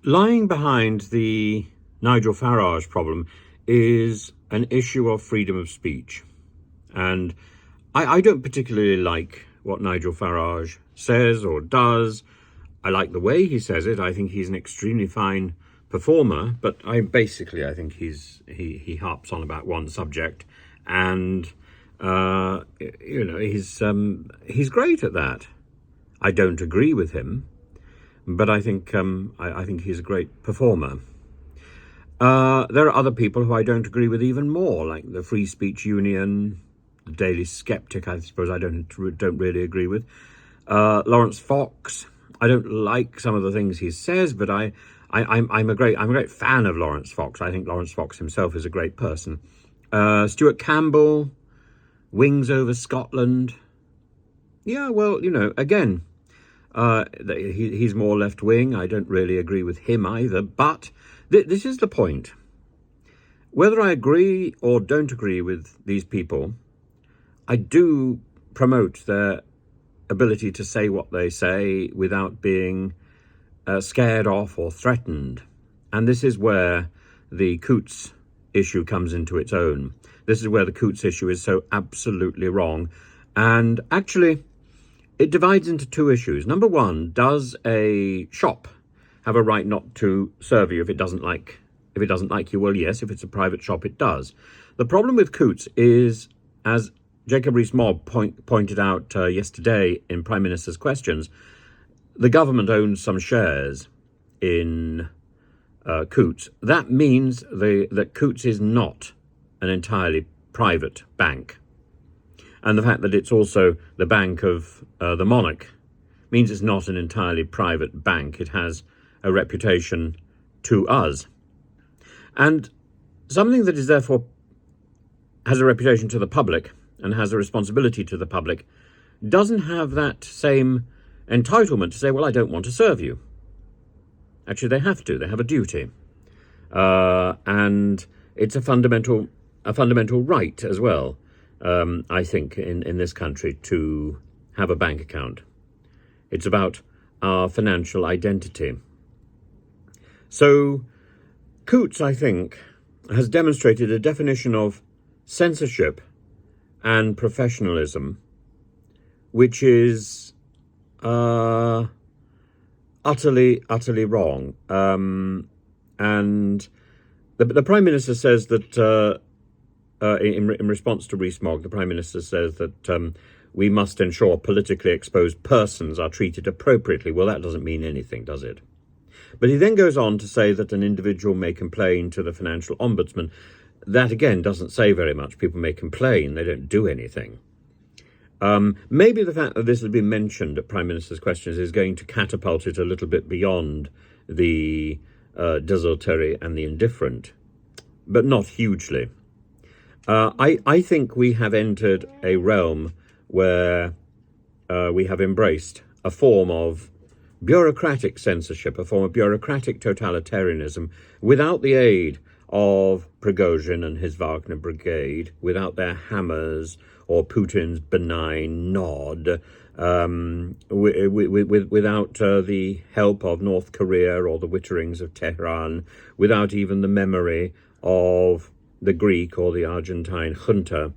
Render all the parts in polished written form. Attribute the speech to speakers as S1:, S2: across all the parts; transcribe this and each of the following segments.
S1: Lying behind the Nigel Farage problem is an issue of freedom of speech. And I don't particularly like what Nigel Farage says or does. I like the way he says it. I think he's an extremely fine performer, but I think he harps on about one subject, and he's great at that. I don't agree with him, but I think he's a great performer. There are other people who I don't agree with even more, like the Free Speech Union, the Daily Skeptic. I suppose I don't really agree with. Lawrence Fox. I don't like some of the things he says, but I'm a great fan of Lawrence Fox. I think Lawrence Fox himself is a great person. Stuart Campbell, Wings Over Scotland. Yeah, well, again, he's more left wing. I don't really agree with him either. But this is the point. Whether I agree or don't agree with these people, I do promote their ability to say what they say without being scared off or threatened. And this is where the Coutts issue comes into its own. This is where the Coutts issue is so absolutely wrong. And actually, it divides into two issues. Number one, does a shop have a right not to serve you if it doesn't like you? Well, yes, if it's a private shop, it does. The problem with Coutts is, as Jacob Rees-Mogg pointed out yesterday in Prime Minister's Questions, the government owns some shares in Coutts. That means that Coutts is not an entirely private bank. And the fact that it's also the bank of the monarch means it's not an entirely private bank. It has a reputation to us. And something that is therefore has a reputation to the public and has a responsibility to the public doesn't have that same entitlement to say, well, I don't want to serve you. Actually, they have to. They have a duty. And it's a fundamental right as well, I think, in this country to have a bank account. It's about our financial identity. So Coutts, I think, has demonstrated a definition of censorship and professionalism which is utterly wrong. And the Prime Minister says that, in response to Rees-Mogg, the Prime Minister says that we must ensure politically exposed persons are treated appropriately. Well, that doesn't mean anything, does it? But he then goes on to say that an individual may complain to the financial ombudsman. That, again, doesn't say very much. People may complain. They don't do anything. Maybe the fact that this has been mentioned at Prime Minister's Questions is going to catapult it a little bit beyond the desultory and the indifferent, but not hugely. I think we have entered a realm where we have embraced a form of bureaucratic censorship, a form of bureaucratic totalitarianism, without the aid of Prigozhin and his Wagner brigade, without their hammers or Putin's benign nod, without the help of North Korea or the Witterings of Tehran, without even the memory of the Greek or the Argentine junta,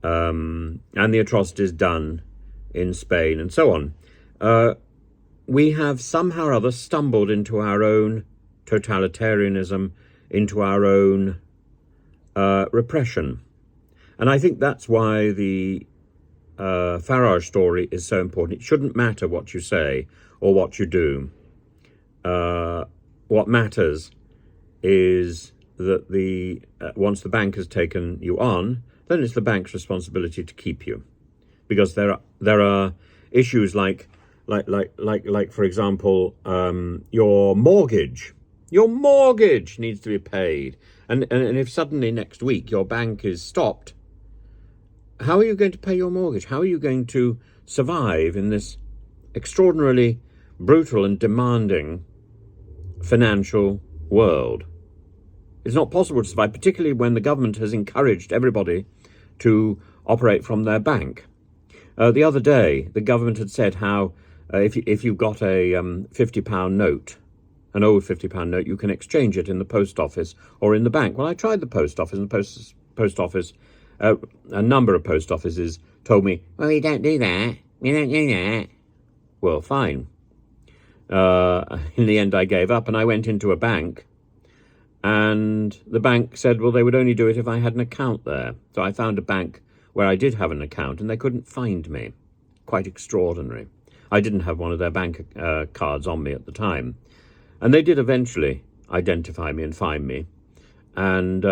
S1: and the atrocities done in Spain and so on. We have somehow or other stumbled into our own totalitarianism, into our own repression. And I think that's why the Farage story is so important. It shouldn't matter what you say or what you do. What matters is that once the bank has taken you on, then it's the bank's responsibility to keep you, because there are issues like for example, your mortgage needs to be paid, and if suddenly next week your bank is stopped, how are you going to pay your mortgage? How are you going to survive in this extraordinarily brutal and demanding financial world? It's not possible to survive, particularly when the government has encouraged everybody to operate from their bank. The other day, the government had said how if you've got a £50 note an old £50 note, you can exchange it in the post office or in the bank. Well, I tried the post office, and the post office, a number of post offices told me, well, we don't do that. We don't do that. Well, fine. In the end, I gave up and I went into a bank, and the bank said, well, they would only do it if I had an account there. So I found a bank where I did have an account, and they couldn't find me. Quite extraordinary. I didn't have one of their bank cards on me at the time. And they did eventually identify me and find me. And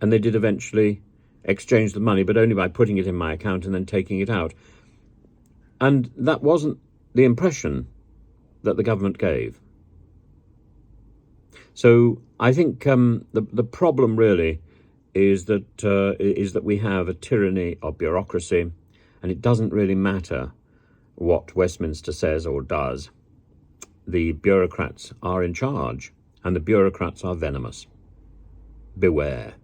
S1: they did eventually exchange the money, but only by putting it in my account and then taking it out. And that wasn't the impression that the government gave. So I think the problem really is that we have a tyranny of bureaucracy, and it doesn't really matter what Westminster says or does. The bureaucrats are in charge, and the bureaucrats are venomous. Beware.